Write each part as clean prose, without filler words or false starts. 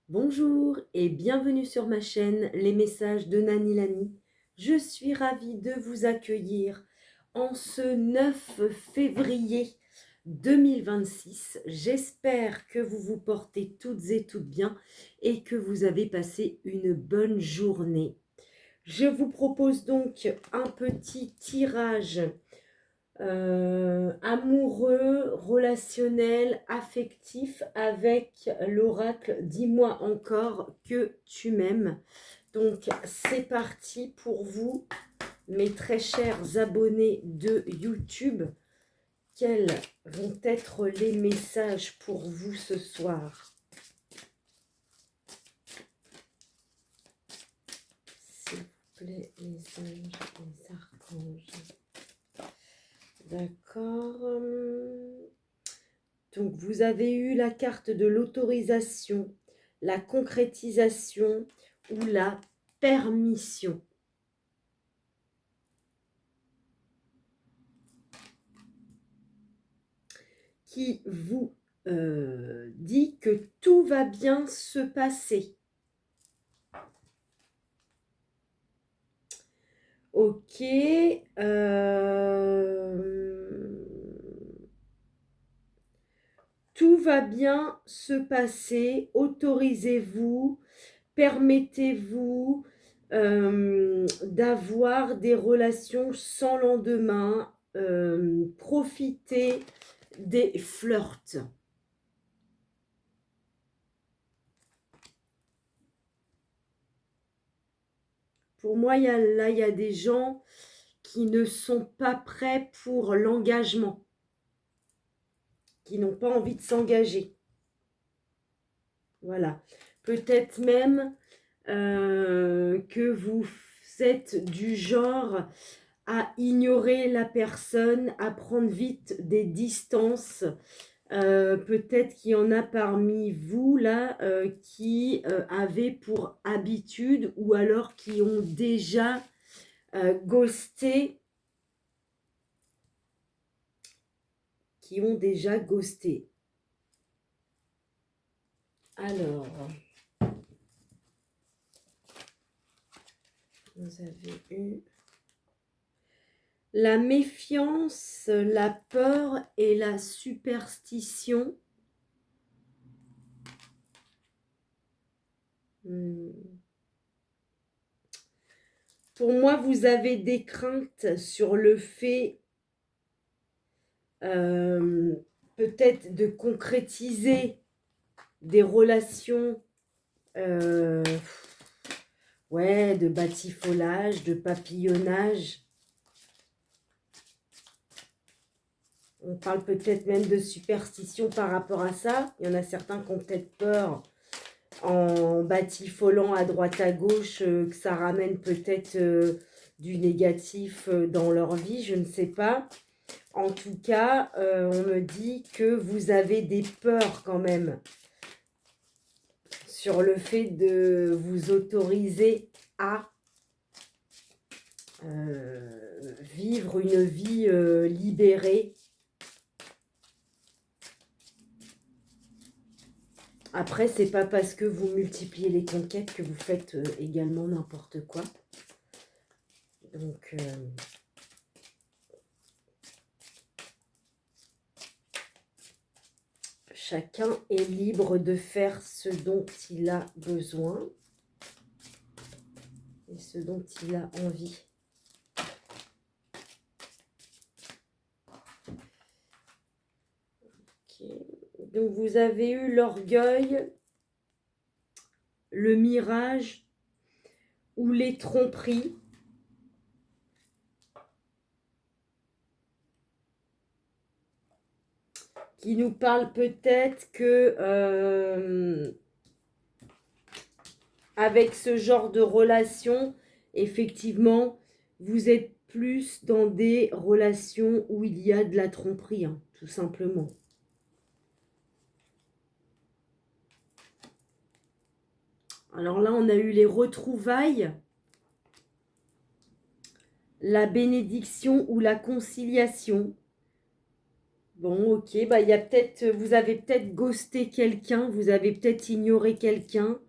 Bonjour et bienvenue sur ma chaîne Les Messages de Nani Lani. Je suis ravie de vous accueillir en ce 9 février 2026. J'espère que vous vous portez toutes et toutes bien et que vous avez passé une bonne journée. Je vous propose donc un petit tirage amoureux, relationnel, affectif avec l'oracle Dis-moi encore que tu m'aimes. Donc c'est parti pour vous, mes très chers abonnés de YouTube. Quels vont être les messages pour vous ce soir? S'il vous plaît, les anges, les archanges. D'accord. Donc, vous avez eu la carte de l'autorisation, la concrétisation ou la permission. Qui vous dit que tout va bien se passer. Ok. Tout va bien se passer. Autorisez-vous, permettez-vous d'avoir des relations sans lendemain. Profitez des flirts. Pour moi, il y a des gens qui ne sont pas prêts pour l'engagement, qui n'ont pas envie de s'engager. Voilà. Peut-être même que vous êtes du genre à ignorer la personne, à prendre vite des distances. Peut-être qu'il y en a parmi vous là qui avaient pour habitude ou alors qui ont déjà ghosté. Alors, vous avez eu la méfiance, la peur et la superstition. Pour moi, vous avez des craintes sur le fait peut-être de concrétiser des relations ouais, de batifolage, de papillonnage. On parle peut-être même de superstition par rapport à ça. Il y en a certains qui ont peut-être peur en batifolant à droite à gauche que ça ramène peut-être du négatif dans leur vie, je ne sais pas. En tout cas, on me dit que vous avez des peurs quand même sur le fait de vous autoriser à vivre une vie libérée. Après, c'est pas parce que vous multipliez les conquêtes que vous faites également n'importe quoi. Donc, chacun est libre de faire ce dont il a besoin et ce dont il a envie. Okay. Donc, vous avez eu l'orgueil, le mirage ou les tromperies. Qui nous parle peut-être que avec ce genre de relation, effectivement, vous êtes plus dans des relations où il y a de la tromperie, hein, tout simplement. Alors là, on a eu les retrouvailles, la bénédiction ou la conciliation. Bon, ok, bah il y a peut-être, vous avez peut-être ghosté quelqu'un, vous avez peut-être ignoré quelqu'un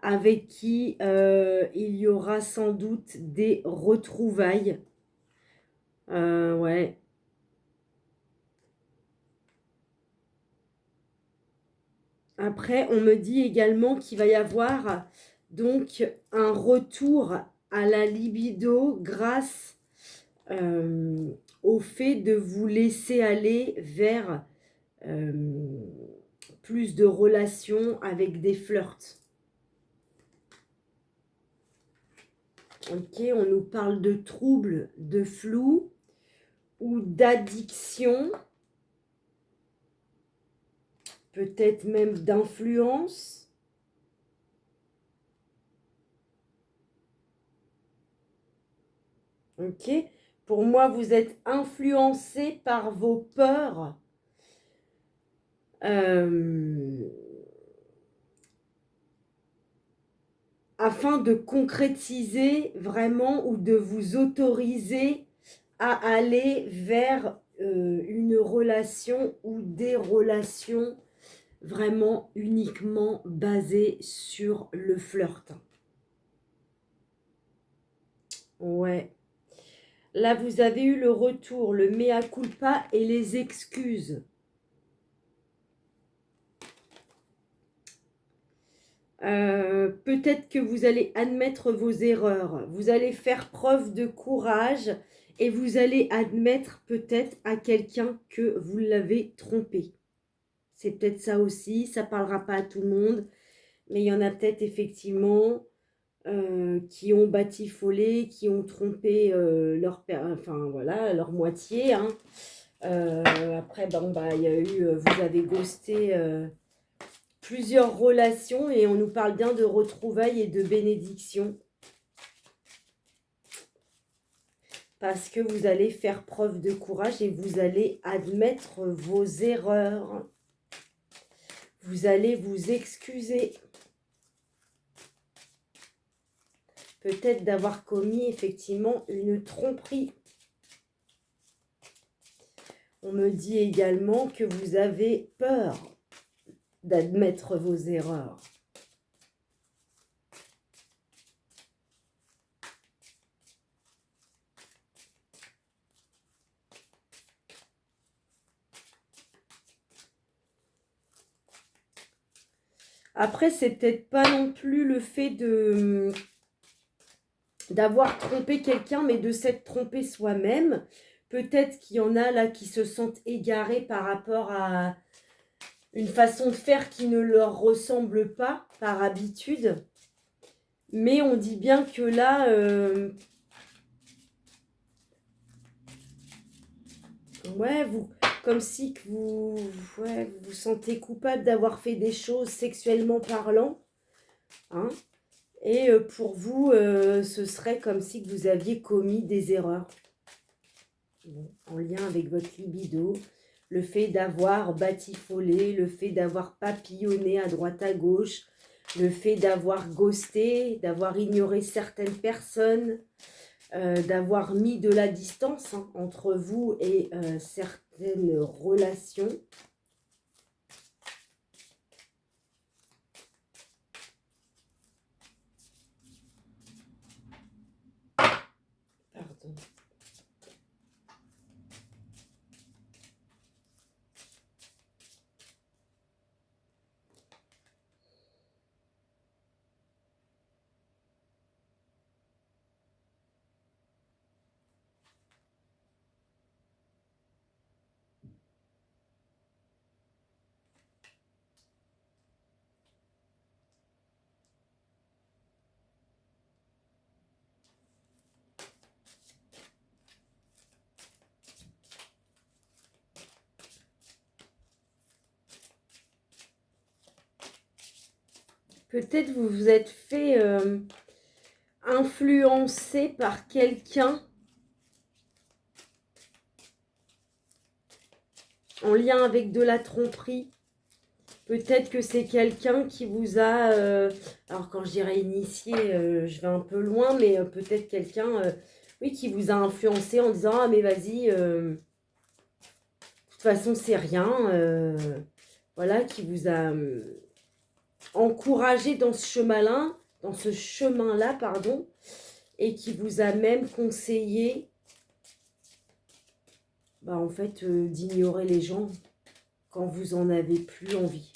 avec qui il y aura sans doute des retrouvailles. Ouais. Après, on me dit également qu'il va y avoir donc un retour à la libido grâce au fait de vous laisser aller vers euh, plus de relations avec des flirts. Ok, on nous parle de troubles, de flou ou d'addiction, peut-être même d'influence. Ok, pour moi, vous êtes influencé par vos peurs. Afin de concrétiser vraiment ou de vous autoriser à aller vers une relation ou des relations vraiment uniquement basées sur le flirt. Ouais. Là, vous avez eu le retour, le mea culpa et les excuses. Peut-être que vous allez admettre vos erreurs, vous allez faire preuve de courage et vous allez admettre peut-être à quelqu'un que vous l'avez trompé. C'est peut-être ça aussi, ça ne parlera pas à tout le monde, mais il y en a peut-être effectivement qui ont batifolé, qui ont trompé enfin, voilà, leur moitié. Hein. Après, bon, bah, y a eu, vous avez ghosté plusieurs relations et on nous parle bien de retrouvailles et de bénédictions. Parce que vous allez faire preuve de courage et vous allez admettre vos erreurs. Vous allez vous excuser. Peut-être d'avoir commis effectivement une tromperie. On me dit également que vous avez peur d'admettre vos erreurs. Après, c'est peut-être pas non plus le fait d'avoir trompé quelqu'un, mais de s'être trompé soi-même. Peut-être qu'il y en a là qui se sentent égarés par rapport à une façon de faire qui ne leur ressemble pas par habitude. Mais on dit bien que là, ouais, comme si que vous vous sentez coupable d'avoir fait des choses sexuellement parlant. Hein, et pour vous, ce serait comme si que vous aviez commis des erreurs. Bon, en lien avec votre libido, le fait d'avoir batifolé, le fait d'avoir papillonné à droite à gauche, le fait d'avoir ghosté, d'avoir ignoré certaines personnes, d'avoir mis de la distance hein, entre vous et certaines relations. Pardon. Peut-être vous vous êtes fait influencer par quelqu'un en lien avec de la tromperie. Peut-être que c'est quelqu'un qui vous a... alors quand je dirais initié, je vais un peu loin, mais peut-être quelqu'un oui, qui vous a influencé en disant « Ah mais vas-y, façon, c'est rien. Voilà, qui vous a encouragé dans ce chemin-là, pardon, et qui vous a même conseillé, bah, en fait, d'ignorer les gens quand vous en avez plus envie.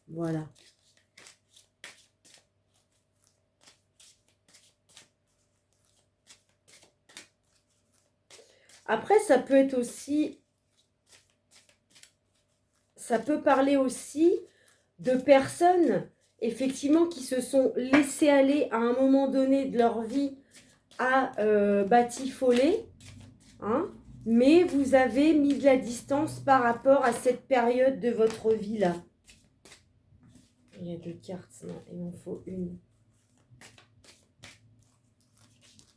Voilà. Après, ça peut être aussi, ça peut parler aussi de personnes, effectivement, qui se sont laissées aller à un moment donné de leur vie à batifoler, hein, mais vous avez mis de la distance par rapport à cette période de votre vie-là. Il y a 2 cartes, non, il en faut une.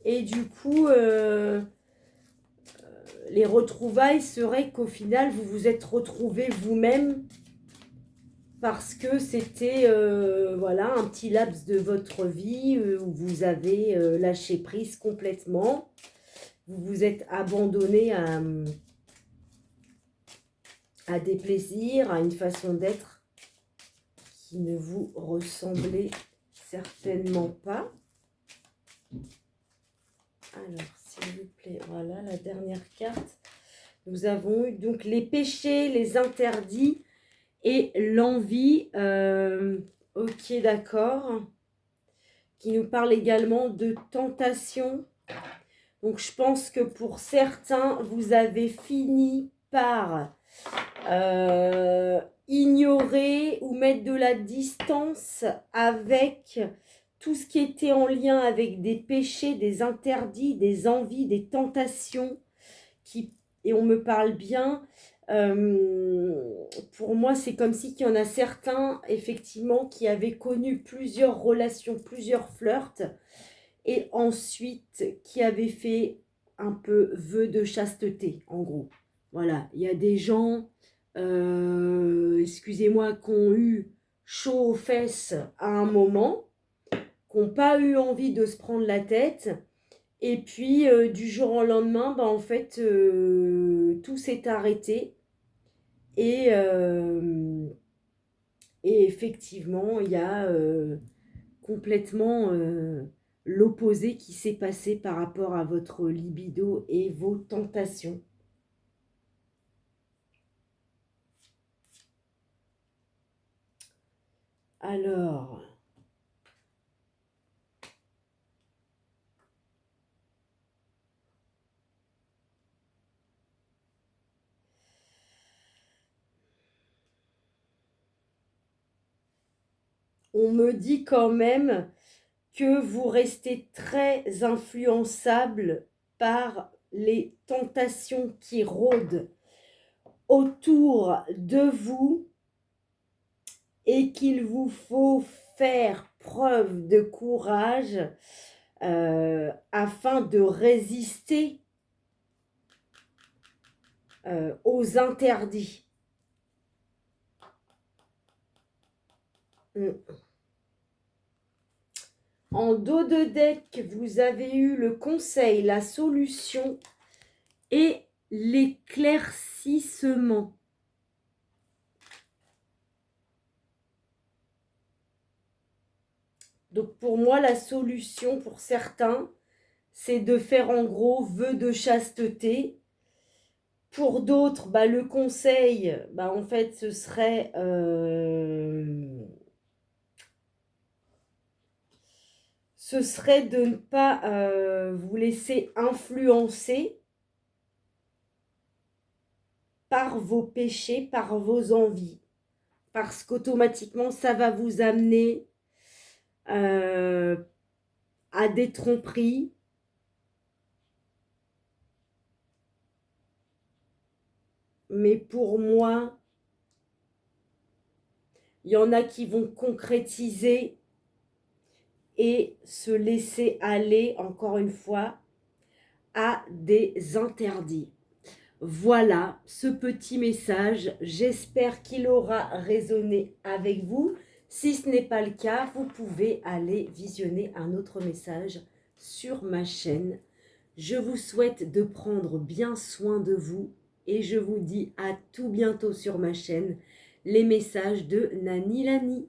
Et du coup, les retrouvailles seraient qu'au final, vous vous êtes retrouvés vous-même parce que c'était voilà, un petit laps de votre vie où vous avez lâché prise complètement. Vous vous êtes abandonné à des plaisirs, à une façon d'être qui ne vous ressemblait certainement pas. Alors, s'il vous plaît, voilà la dernière carte. Nous avons eu donc les péchés, les interdits et l'envie. Ok, d'accord. Qui nous parle également de tentation. Donc, je pense que pour certains, vous avez fini par ignorer ou mettre de la distance avec tout ce qui était en lien avec des péchés, des interdits, des envies, des tentations, et on me parle bien, pour moi c'est comme si qu'il y en a certains effectivement qui avaient connu plusieurs relations, plusieurs flirts, et ensuite qui avaient fait un peu vœu de chasteté, en gros. Voilà, il y a des gens, excusez-moi, qui ont eu chaud aux fesses à un moment, qui n'ont pas eu envie de se prendre la tête, et puis du jour au lendemain, bah, en fait, tout s'est arrêté, et effectivement, il y a complètement l'opposé qui s'est passé par rapport à votre libido et vos tentations. Alors, on me dit quand même que vous restez très influençable par les tentations qui rôdent autour de vous et qu'il vous faut faire preuve de courage afin de résister aux interdits. En dos de deck, vous avez eu le conseil, la solution et l'éclaircissement. Donc pour moi, la solution pour certains, c'est de faire en gros vœu de chasteté. Pour d'autres, bah, le conseil, bah, en fait, ce serait de ne pas vous laisser influencer par vos péchés, par vos envies. Parce qu'automatiquement, ça va vous amener à des tromperies, mais pour moi, il y en a qui vont concrétiser et se laisser aller, encore une fois, à des interdits. Voilà ce petit message. J'espère qu'il aura résonné avec vous. Si ce n'est pas le cas, vous pouvez aller visionner un autre message sur ma chaîne. Je vous souhaite de prendre bien soin de vous et je vous dis à tout bientôt sur ma chaîne, les messages de Nani Lani.